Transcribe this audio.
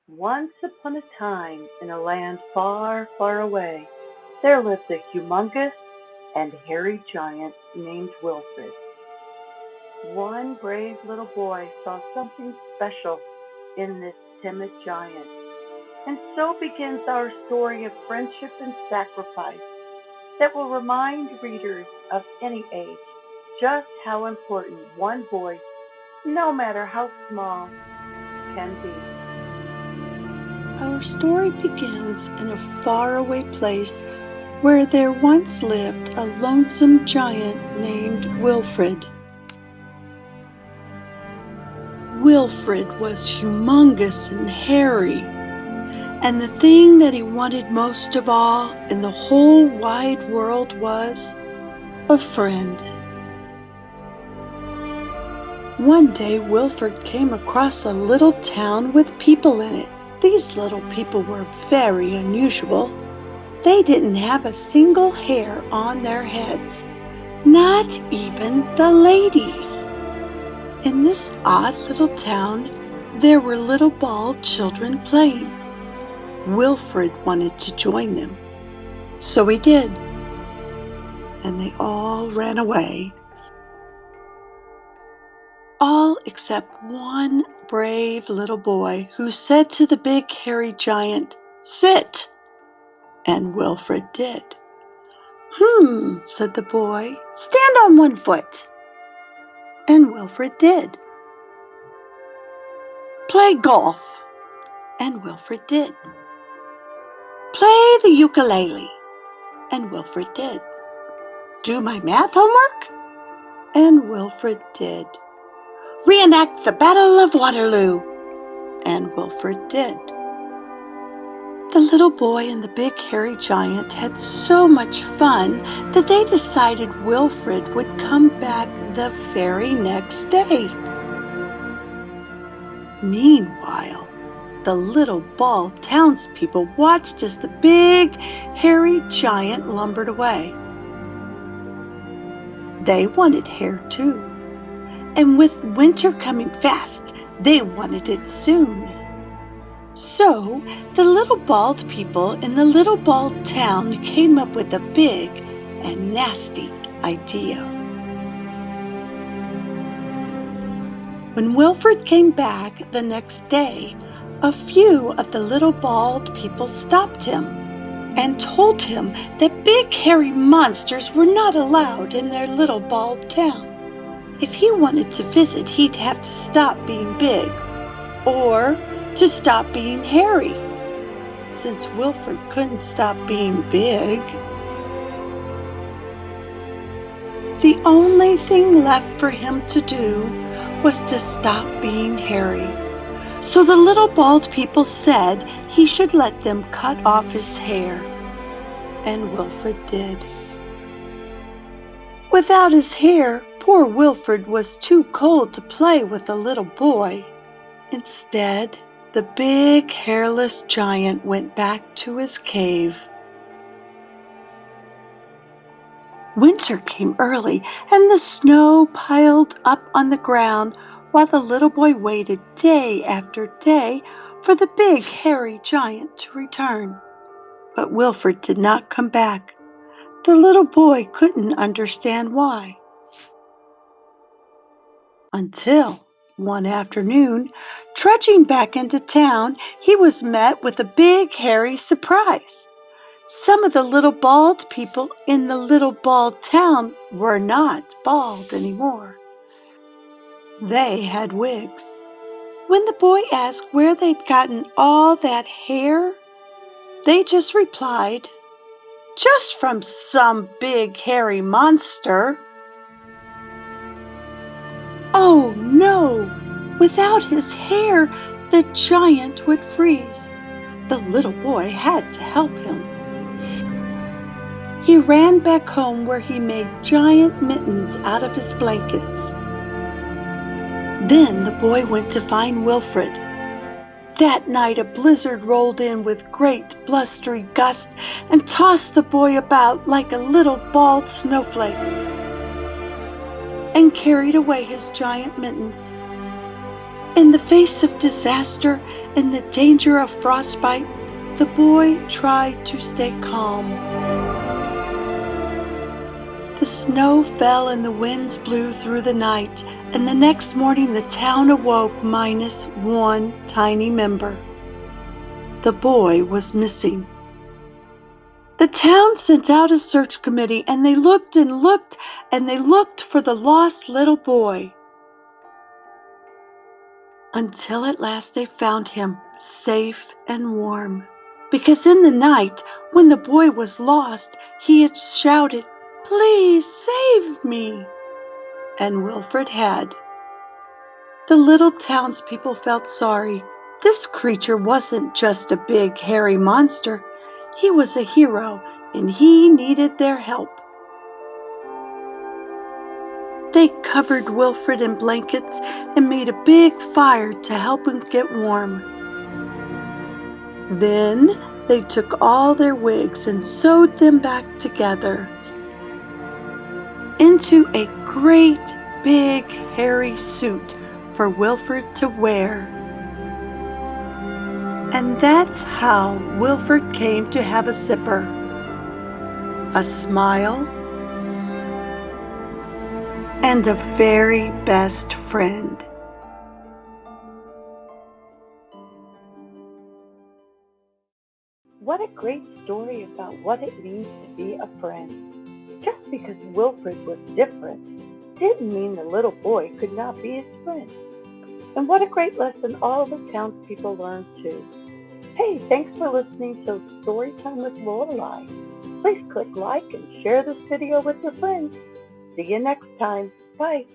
Once upon a time, in a land far, far away, there lived a humongous and hairy giant named Wilfred. One brave little boy saw something special in this timid giant. And so begins our story of friendship and sacrifice that will remind readers of any age just how important one voice, no matter how small, can be. Our story begins in a faraway place where there once lived a lonesome giant named Wilfred. Wilfred was humongous and hairy, and the thing that he wanted most of all in the whole wide world was a friend. One day, Wilfred came across a little town with people in it. These little people were very unusual. They didn't have a single hair on their heads, not even the ladies. In this odd little town, there were little bald children playing. Wilfred wanted to join them, so he did, and they all ran away. All except one brave little boy who said to the big hairy giant, "Sit!" And Wilfred did. Said the boy. "Stand on one foot." And Wilfred did. "Play golf." And Wilfred did. "Play the ukulele." And Wilfred did. "Do my math homework." And Wilfred did. "Reenact the Battle of Waterloo." And Wilfred did. The little boy and the big hairy giant had so much fun that they decided Wilfred would come back the very next day. Meanwhile, the little bald townspeople watched as the big hairy giant lumbered away. They wanted hair too, and with winter coming fast, they wanted it soon. So the little bald people in the little bald town came up with a big and nasty idea. When Wilfred came back the next day, a few of the little bald people stopped him and told him that big hairy monsters were not allowed in their little bald town. If he wanted to visit, he'd have to stop being big or to stop being hairy, since Wilfred couldn't stop being big. The only thing left for him to do was to stop being hairy. So the little bald people said he should let them cut off his hair, and Wilfred did. Without his hair, poor Wilfred was too cold to play with the little boy. Instead, the big hairless giant went back to his cave. Winter came early, and the snow piled up on the ground while the little boy waited day after day for the big hairy giant to return. But Wilfred did not come back. The little boy couldn't understand why. Until one afternoon, trudging back into town, he was met with a big hairy surprise. Some of the little bald people in the little bald town were not bald anymore. They had wigs. When the boy asked where they'd gotten all that hair, they just replied, "Just from some big hairy monster." Oh no! Without his hair, the giant would freeze. The little boy had to help him. He ran back home where he made giant mittens out of his blankets. Then the boy went to find Wilfred. That night a blizzard rolled in with great blustery gusts and tossed the boy about like a little bald snowflake and carried away his giant mittens. In the face of disaster and the danger of frostbite, the boy tried to stay calm. The snow fell and the winds blew through the night, and the next morning the town awoke minus one tiny member. The boy was missing. The town sent out a search committee, and they looked and looked, and they looked for the lost little boy. Until at last they found him safe and warm. Because in the night, when the boy was lost, he had shouted, "Please save me!" And Wilfred had. The little townspeople felt sorry. This creature wasn't just a big, hairy monster. He was a hero, and he needed their help. They covered Wilfred in blankets and made a big fire to help him get warm. Then they took all their wigs and sewed them back together into a great big hairy suit for Wilfred to wear. And that's how Wilfred came to have a zipper, a smile, and a very best friend. What a great story about what it means to be a friend. Just because Wilfred was different didn't mean the little boy could not be his friend. And what a great lesson all the townspeople learned too. Hey, thanks for listening to Storytime with Lorelei. Please click like and share this video with your friends. See you next time. Bye.